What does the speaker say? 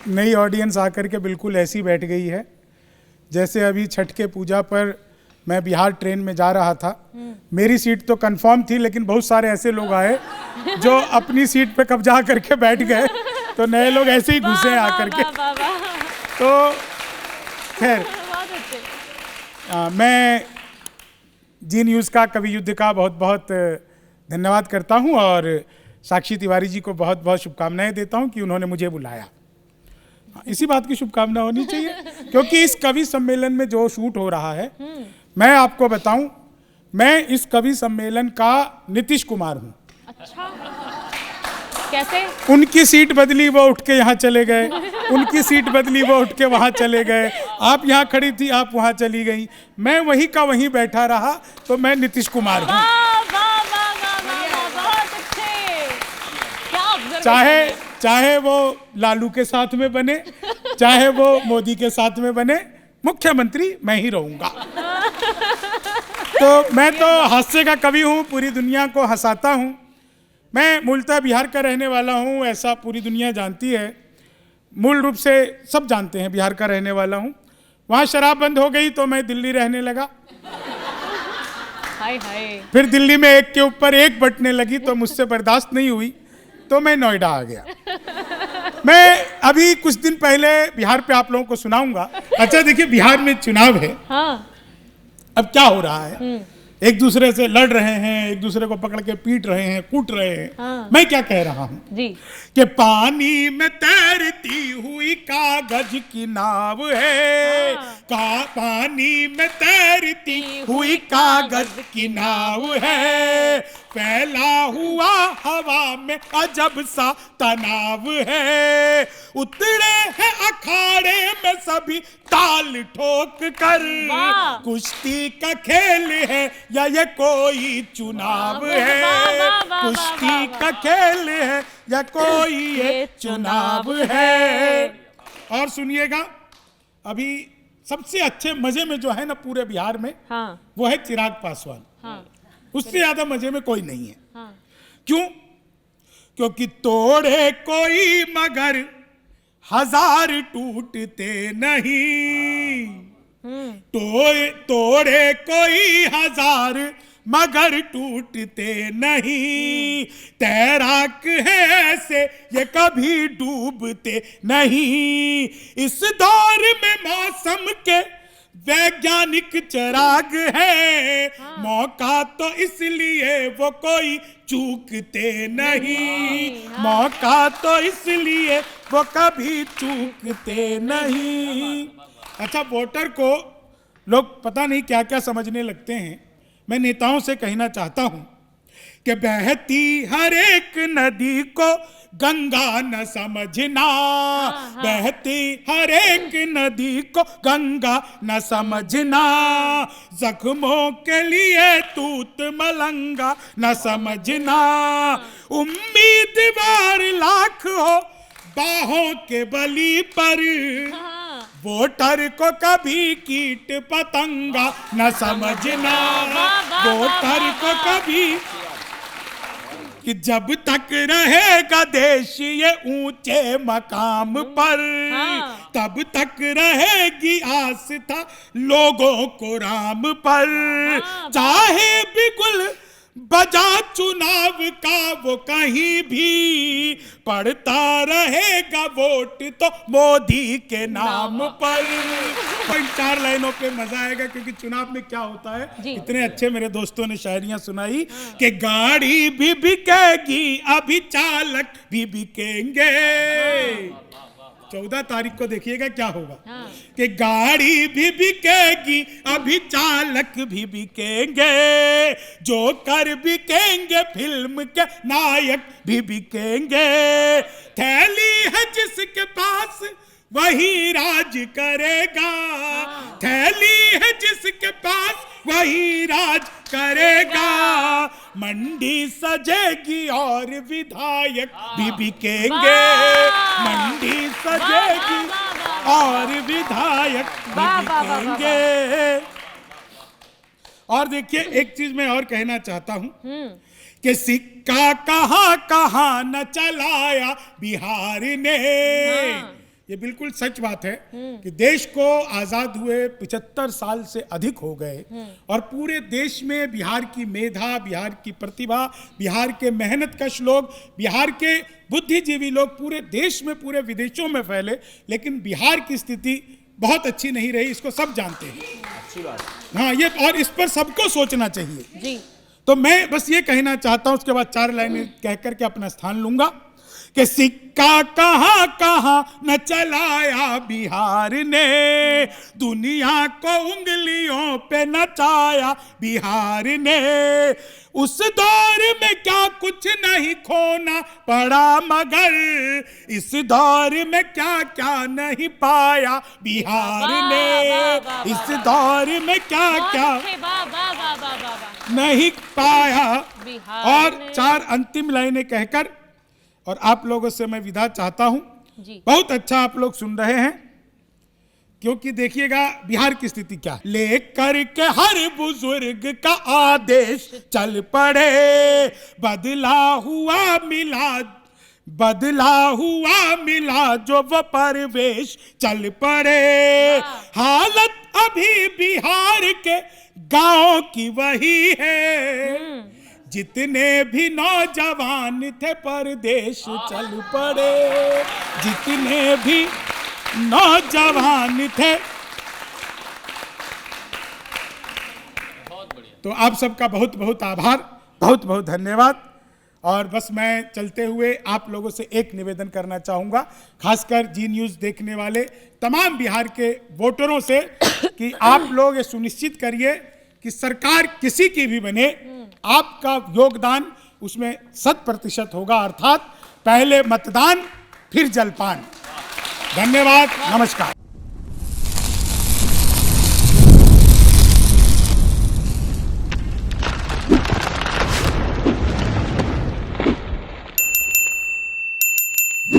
नई ऑडियंस आकर के बिल्कुल ऐसी बैठ गई है जैसे अभी छठ के पूजा पर मैं बिहार ट्रेन में जा रहा था। मेरी सीट तो कंफर्म थी, लेकिन बहुत सारे ऐसे लोग आए जो अपनी सीट पे कब्जा करके बैठ गए, तो नए लोग ऐसे ही घुसे आकर के। तो खैर, मैं जी न्यूज़ का, कवि युद्ध का बहुत बहुत धन्यवाद करता हूं और साक्षी तिवारी जी को बहुत बहुत शुभकामनाएं देता हूं कि उन्होंने मुझे बुलाया। इसी बात की शुभकामना होनी चाहिए, क्योंकि इस कवि सम्मेलन में जो शूट हो रहा है, मैं आपको बताऊं, मैं इस कवि सम्मेलन का नीतीश कुमार हूं। अच्छा, कैसे? उनकी सीट बदली, वो उठ के यहाँ चले गए, उनकी सीट बदली, वो उठ के वहाँ चले गए, आप यहाँ खड़ी थी, आप वहाँ चली गई, मैं वहीं का वहीं बैठा रहा, तो मैं नीतीश कुमार हूँ। चाहे वो लालू के साथ में बने, चाहे वो मोदी के साथ में बने, मुख्यमंत्री मैं ही रहूंगा। तो मैं तो हास्य का कवि हूँ, पूरी दुनिया को हंसाता हूँ। मैं मूलतः बिहार का रहने वाला हूँ, ऐसा पूरी दुनिया जानती है, मूल रूप से सब जानते हैं बिहार का रहने वाला हूँ। वहाँ शराब बंद हो गई तो मैं दिल्ली रहने लगा। हाय हाय। फिर दिल्ली में एक के ऊपर एक बटने लगी तो मुझसे बर्दाश्त नहीं हुई, तो मैं नोएडा आ गया। मैं अभी कुछ दिन पहले बिहार पे आप लोगों को सुनाऊंगा। अच्छा देखिए, बिहार में चुनाव है। हाँ। अब क्या हो रहा है, एक दूसरे से लड़ रहे हैं, एक दूसरे को पकड़ के पीट रहे हैं, कूट रहे हैं। हाँ। मैं क्या कह रहा हूँ जी, कि पानी में तैरती हुई कागज की नाव है। हाँ। पानी में तैरती हुई कागज की नाव है, फैला हुआ हवा में अजब सा तनाव है। उतरे हैं अखाड़े में सभी ताल ठोक कर, कुश्ती का खेल है या ये कोई चुनाव है। कुश्ती का खेल है या कोई ये चुनाव है। और सुनिएगा, अभी सबसे अच्छे मजे में जो है ना पूरे बिहार में, हाँ। वो है चिराग पासवान। हाँ। उससे ज्यादा मजे में कोई नहीं है। हाँ। क्यों? क्योंकि तोड़े कोई मगर हजार टूटते नहीं। तोड़े कोई हजार मगर टूटते नहीं। तैराक है ऐसे ये कभी डूबते नहीं। इस दौर में मौसम के वैज्ञानिक चिराग है। मौका तो इसलिए वो कोई चूकते नहीं। मौका तो इसलिए वो कभी चूकते नहीं। अच्छा, वोटर को लोग पता नहीं क्या क्या समझने लगते हैं। मैं नेताओं से कहना चाहता हूं कि बहती हर एक नदी को गंगा न समझना। बहती हर एक नदी को गंगा न समझना। जख्मों के लिए तूत मलंगा न समझना। उम्मीदवार लाख हो बाहों के बली पर, वोटर को कभी कीट पतंगा न समझना। वोटर को कभी, कि जब तक रहेगा देश ये ऊंचे मकाम पर, तब तक रहेगी आस्था लोगों को राम पर। चाहे बिगुल बजा चुनाव का वो कहीं भी, पड़ता रहेगा वोट तो मोदी के नाम पर। 4 लाइनों पे मजा आएगा, क्योंकि चुनाव में क्या होता है, इतने अच्छे मेरे दोस्तों ने शायरियां सुनाई कि गाड़ी भी बिकेगी अभी चालक भी बिकेंगे। 14 तारीख को देखिएगा क्या होगा। कि गाड़ी भी बिकेगी अभी चालक भी बिकेंगे। जोकर बिकेंगे, फिल्म के नायक भी बिकेंगे। थैली है जिसके पास वही राज करेगा। थैली है जिसके पास वही राज करेगा। मंडी सजेगी और विधायक भी बिकेंगे। मंडी सजेगी और विधायक भी बिकेंगे। और देखिए, एक चीज मैं और कहना चाहता हूं कि सिक्का कहां कहां न चलाया बिहार ने। ये बिल्कुल सच बात है कि देश को आजाद हुए 75 साल से अधिक हो गए और पूरे देश में बिहार की मेधा, बिहार की प्रतिभा, बिहार के मेहनतकश लोग, बिहार के बुद्धिजीवी लोग पूरे देश में, पूरे विदेशों में फैले, लेकिन बिहार की स्थिति बहुत अच्छी नहीं रही, इसको सब जानते हैं। अच्छी बात। हाँ, ये और इस पर सबको सोचना चाहिए जी। तो मैं बस ये कहना चाहता हूं, उसके बाद 4 लाइनें कह करके अपना स्थान लूंगा कि सिक्का कहां कहां न चलाया बिहार ने, दुनिया को उंगलियों पे नचाया बिहार ने, उस दौर में क्या कुछ नहीं खोना पड़ा, मगर इस दौर में क्या क्या नहीं पाया बिहार ने, इस दौर में क्या क्या नहीं पाया। और 4 अंतिम लाइनें कहकर और आप लोगों से मैं विदा चाहता हूं। बहुत अच्छा आप लोग सुन रहे हैं, क्योंकि देखिएगा बिहार की स्थिति क्या है। लेकर के हर बुजुर्ग का आदेश चल पड़े, बदला हुआ मिला जो वो परवेश चल पड़े, हालत अभी बिहार के गांव की वही है, जितने भी नौजवान थे परदेश चल पड़े, जितने भी नौजवान थे। तो आप सबका बहुत बहुत आभार, बहुत बहुत धन्यवाद। और बस मैं चलते हुए आप लोगों से एक निवेदन करना चाहूँगा, खासकर जी न्यूज़ देखने वाले तमाम बिहार के वोटरों से, कि आप लोग ये सुनिश्चित करिए कि सरकार किसी की भी बने, आपका योगदान उसमें 100% होगा, अर्थात पहले मतदान फिर जलपान। धन्यवाद, नमस्कार।